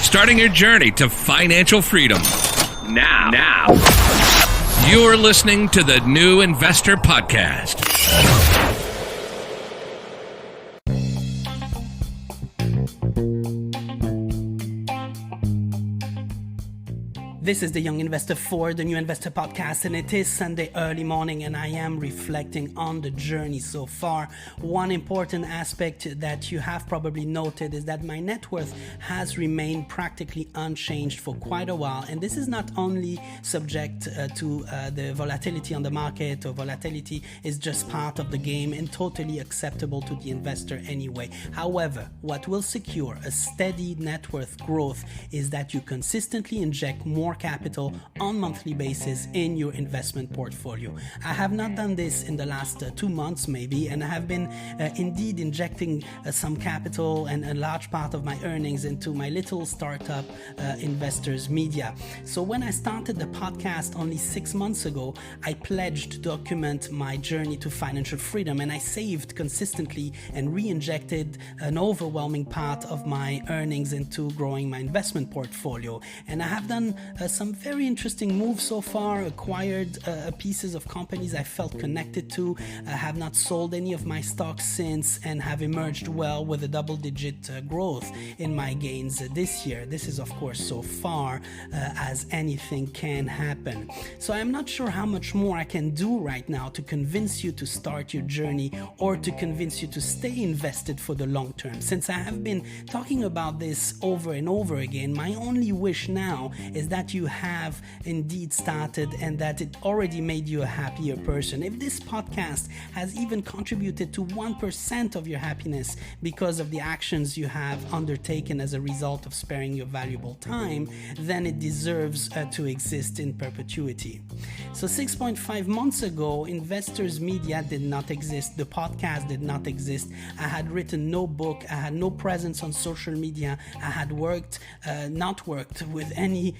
starting your journey to financial freedom. Now. You're listening to the New Investor Podcast. This is the Young Investor for the New Investor Podcast, and it is Sunday early morning, and I am reflecting on the journey so far. One important aspect that you have probably noted is that my net worth has remained practically unchanged for quite a while, and this is not only subject to the volatility on the market, or volatility is just part of the game and totally acceptable to the investor anyway. However, what will secure a steady net worth growth is that you consistently inject more capital on monthly basis in your investment portfolio. I have not done this in the last 2 months maybe, and I have been indeed injecting some capital and a large part of my earnings into my little startup Investors Media. So when I started the podcast only 6 months ago, I pledged to document my journey to financial freedom, and I saved consistently and re-injected an overwhelming part of my earnings into growing my investment portfolio. And I have done some very interesting moves so far, acquired pieces of companies I felt connected to, have not sold any of my stocks since, and have emerged well with a double-digit growth in my gains this year. This is, of course, so far as anything can happen. So I'm not sure how much more I can do right now to convince you to start your journey or to convince you to stay invested for the long term. Since I have been talking about this over and over again, my only wish now is that you have indeed started and that it already made you a happier person. If this podcast has even contributed to 1% of your happiness because of the actions you have undertaken as a result of sparing your valuable time, then it deserves to exist in perpetuity. So 6.5 months ago, Investors Media did not exist. The podcast did not exist. I had written no book. I had no presence on social media. I had not worked with any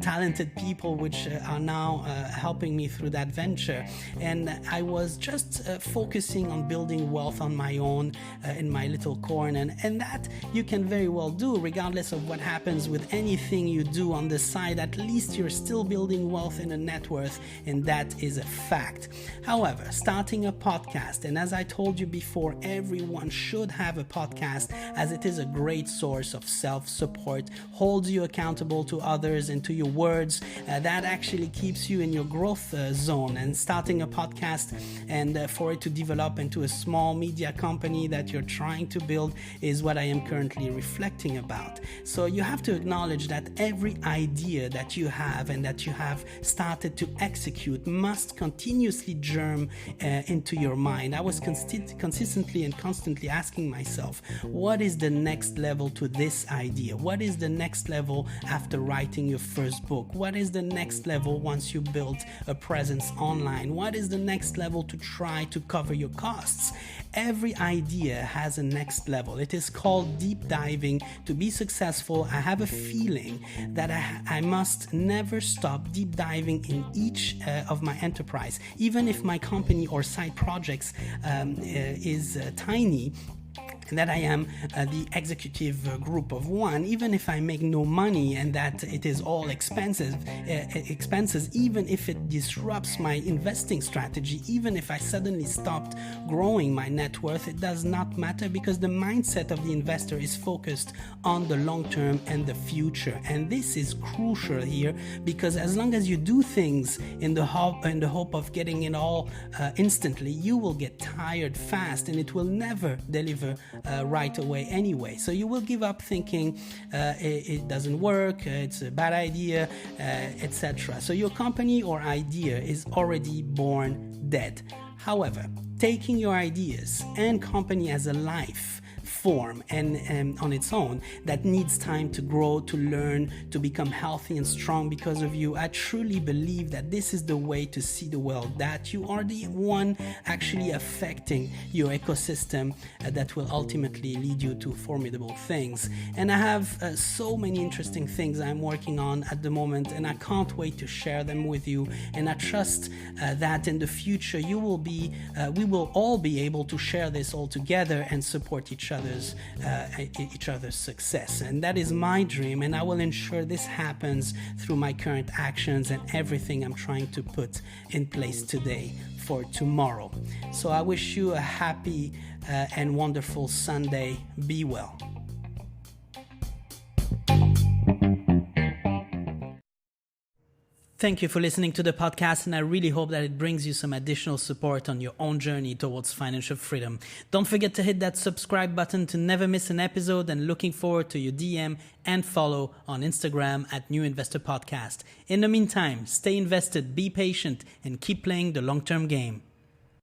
talented people which are now helping me through that venture, and I was just focusing on building wealth on my own in my little corner, and that you can very well do regardless of what happens with anything you do on the side. At least you're still building wealth in a net worth, and that is a fact. However, starting a podcast, and as I told you before, everyone should have a podcast as it is a great source of self-support, holds you accountable to others and to your words. That actually keeps you in your growth zone. And starting a podcast and for it to develop into a small media company that you're trying to build is what I am currently reflecting about. So you have to acknowledge that every idea that you have and that you have started to execute must continuously germ into your mind. I was consistently and constantly asking myself, what is the next level to this idea? What is the next level after writing your first book? What is the next level once you build a presence online? What is the next level to try to cover your costs? Every idea has a next level. It is called deep diving. To be successful, I have a feeling that I must never stop deep diving in each of my enterprise. Even if my company or side projects is tiny, that I am the executive group of one, even if I make no money and that it is all expenses, even if it disrupts my investing strategy, even if I suddenly stopped growing my net worth, it does not matter, because the mindset of the investor is focused on the long term and the future. And this is crucial here, because as long as you do things in the hope of getting it all instantly, you will get tired fast and it will never deliver right away anyway. So you will give up thinking it doesn't work, it's a bad idea, etc. So your company or idea is already born dead. However, taking your ideas and company as a life form and on its own that needs time to grow, to learn, to become healthy and strong because of you. I truly believe that this is the way to see the world, that you are the one actually affecting your ecosystem that will ultimately lead you to formidable things. And I have so many interesting things I'm working on at the moment, and I can't wait to share them with you. And I trust that in the future we will all be able to share this all together and support each other each other's success. And that is my dream, and I will ensure this happens through my current actions and everything I'm trying to put in place today for tomorrow. So I wish you a happy and wonderful Sunday. Be well. Thank you for listening to the podcast, and I really hope that it brings you some additional support on your own journey towards financial freedom. Don't forget to hit that subscribe button to never miss an episode, and looking forward to your DM and follow on Instagram at New Investor Podcast. In the meantime, stay invested, be patient, and keep playing the long-term game.